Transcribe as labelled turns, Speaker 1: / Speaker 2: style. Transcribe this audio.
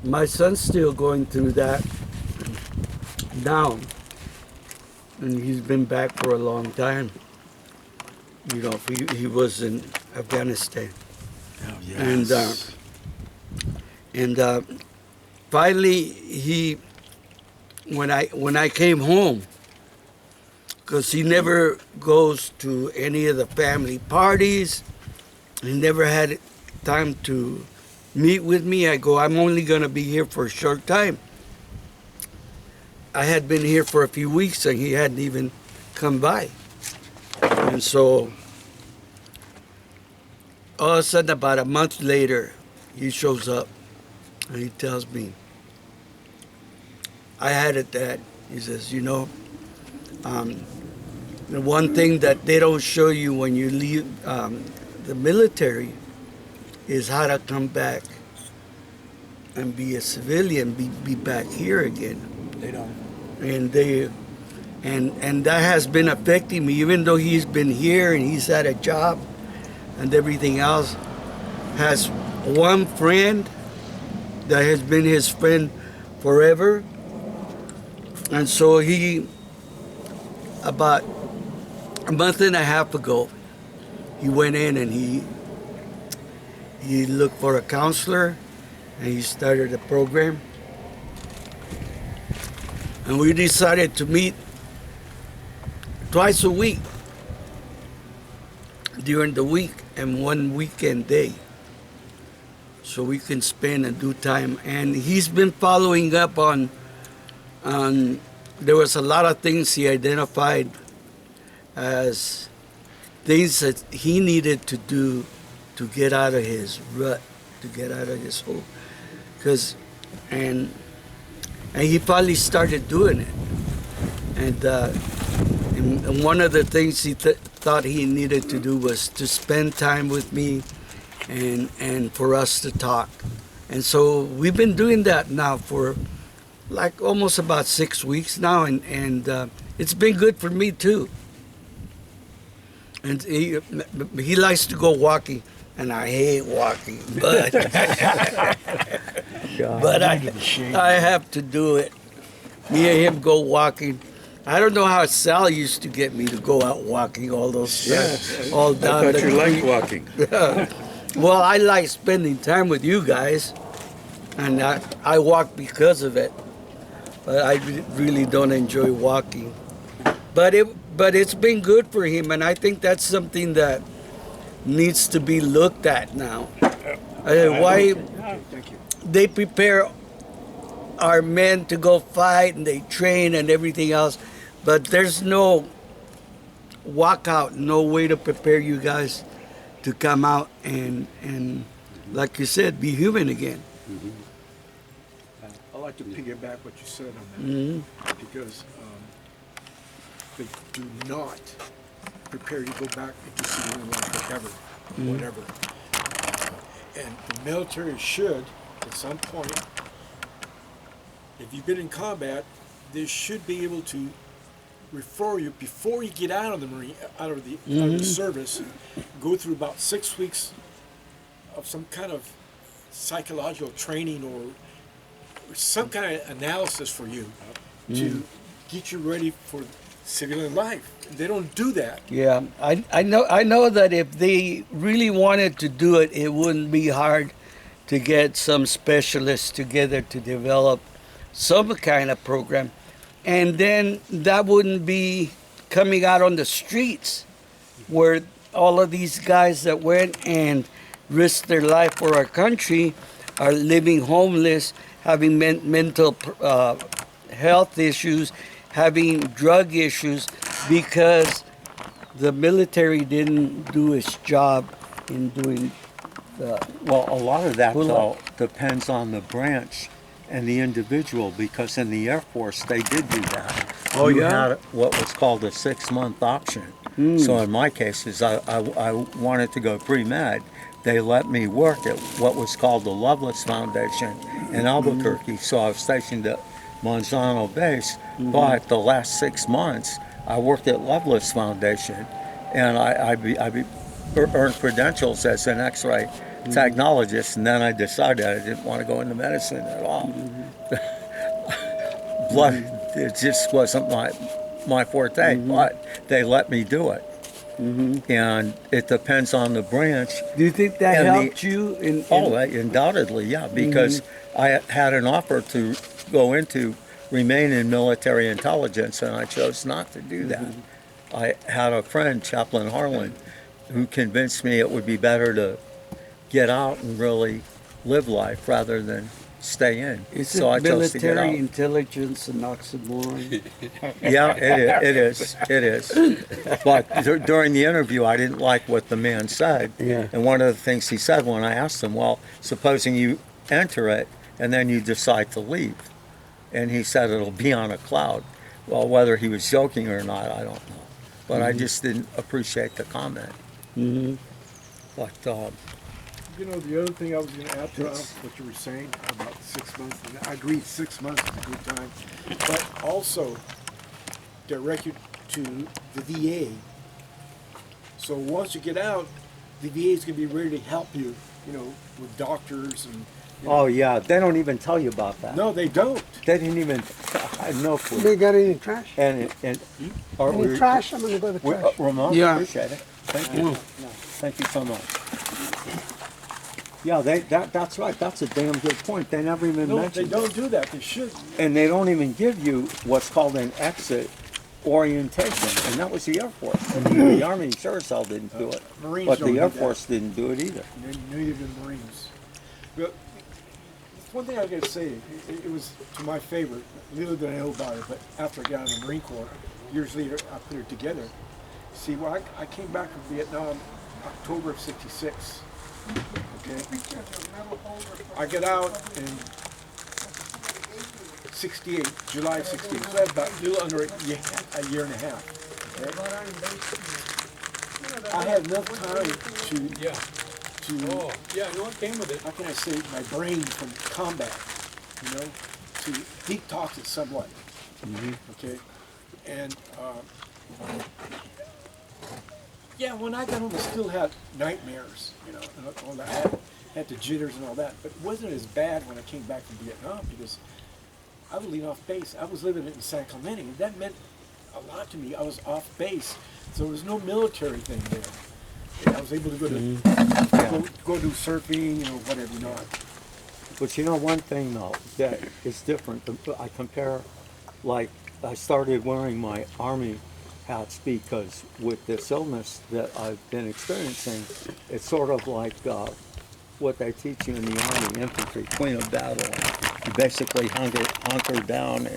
Speaker 1: my son's still going through that now, and he's been back for a long time. You know, he was in Afghanistan.
Speaker 2: Oh, yes.
Speaker 1: And finally, when I came home, because he never goes to any of the family parties, he never had time to meet with me. I go, I'm only going to be here for a short time. I had been here for a few weeks and he hadn't even come by. And so all of a sudden, about a month later, he shows up and he tells me, I had it, Dad. He says, you know, the one thing that they don't show you when you leave the military is how to come back and be a civilian, be back here again.
Speaker 2: They don't.
Speaker 1: And that has been affecting me, even though he's been here and he's had a job and everything else. Has one friend that has been his friend forever. And so he, about a month and a half ago, he went in and he looked for a counselor and he started a program. And we decided to meet twice a week during the week and one weekend day, so we can spend and do time. And he's been following up on there was a lot of things he identified as things that he needed to do to get out of his rut, to get out of his hole. And he finally started doing it. And one of the things he thought he needed to do was to spend time with me and for us to talk. And so we've been doing that now for like almost about 6 weeks now, and it's been good for me too. And he likes to go walking, and I hate walking, but but I have to do it. Me and him go walking. I don't know how Sal used to get me to go out walking all those all down
Speaker 2: I
Speaker 1: the
Speaker 2: thought you
Speaker 1: creek.
Speaker 2: liked walking.
Speaker 1: Well, I like spending time with you guys, and I walk because of it. But I really don't enjoy walking. But it's been good for him, and I think that's something that needs to be looked at now. Why they prepare our men to go fight and they train and everything else, but there's no walkout, no way to prepare you guys to come out and like you said, be human again.
Speaker 3: Mm-hmm. I'd like to piggyback what you said on that, because they do not prepare you to go back into civilian life forever, whatever. And the military should, at some point, if you've been in combat, they should be able to refer you before you get out of the Marine, out of the service, go through about 6 weeks of some kind of psychological training or some kind of analysis for you to get you ready for civilian life. They don't do that.
Speaker 1: Yeah, I know that if they really wanted to do it, it wouldn't be hard to get some specialists together to develop some kind of program. And then that wouldn't be coming out on the streets where all of these guys that went and risked their life for our country are living homeless, having mental health issues, having drug issues because the military didn't do its job in doing the...
Speaker 4: Well, a lot of that, though, depends on the branch and the individual, because in the Air Force, they did do that.
Speaker 1: Oh,
Speaker 4: You
Speaker 1: yeah?
Speaker 4: had what was called a 6-month option. So in my cases, I wanted to go pre-med. They let me work at what was called the Loveless Foundation in Albuquerque. So I was stationed at Monsanto Base, but the last 6 months, I worked at Loveless Foundation, and I earned credentials as an X-ray technologist, and then I decided I didn't want to go into medicine at all. Blood, it just wasn't my forte, but they let me do it. And it depends on the branch.
Speaker 1: Do you think that
Speaker 4: And
Speaker 1: helped you in
Speaker 4: Oh, undoubtedly, yeah, because I had an offer to go into remain in military intelligence, and I chose not to do that. I had a friend, Chaplain Harlan, who convinced me it would be better to get out and really live life rather than stay in.
Speaker 1: Is
Speaker 4: So I
Speaker 1: it
Speaker 4: chose to get
Speaker 1: military
Speaker 4: out.
Speaker 1: intelligence an oxymoron?
Speaker 4: Yeah, it is. But during the interview, I didn't like what the man said.
Speaker 1: Yeah.
Speaker 4: And one of the things he said when I asked him, well, supposing you enter it and then you decide to leave. And he said it'll be on a cloud. Well, whether he was joking or not, I don't know. But I just didn't appreciate the comment. But
Speaker 3: You know, the other thing I was gonna add to what you were saying about 6 months, and I agree 6 months is a good time, but also direct you to the VA. So once you get out, the VA is gonna be ready to help you, you know, with doctors and, you know.
Speaker 4: oh yeah, they don't even tell you about that.
Speaker 3: No, they don't.
Speaker 4: They didn't even. I had no clue.
Speaker 2: They got any trash?
Speaker 4: And are
Speaker 2: Any
Speaker 4: we?
Speaker 2: trash? I'm gonna go to the trash.
Speaker 4: Ramon,
Speaker 1: Yeah.
Speaker 4: appreciate it. Thank you. Thank you so much. Yeah, that's right. That's a damn good point. They never even
Speaker 3: No, they
Speaker 4: mention
Speaker 3: don't do that. They should.
Speaker 4: and they don't even give you what's called an exit orientation, and that was the Air Force. The Army sure as hell didn't do it,
Speaker 3: Marines
Speaker 4: but
Speaker 3: don't
Speaker 4: the Air
Speaker 3: do that.
Speaker 4: Force didn't do it either.
Speaker 3: Neither did the Marines. But one thing I gotta say, it was to my favor, little did I know about it, but after I got out of the Marine Corps, years later, I put it together. See, well, I came back from Vietnam October of '66. Okay. I got out in '68, July '68. So I had about a little under a year and a half. Okay? I had enough time to
Speaker 5: Oh, yeah, no, it came with it.
Speaker 3: how can I say, my brain from combat, you know, to detox it somewhat. Okay, and yeah, when I got home, I still had nightmares, you know, and all that. I had the jitters and all that, but it wasn't as bad when I came back from Vietnam because I was leaving off base. I was living in San Clemente, and that meant a lot to me. I was off base, so there was no military thing there. And I was able to go to go do surfing, you know, whatever not.
Speaker 4: But you know one thing though that is different. I compare, like I started wearing my Army hats because with this illness that I've been experiencing, it's sort of like what they teach you in the Army infantry, queen of battle. You basically hunker down and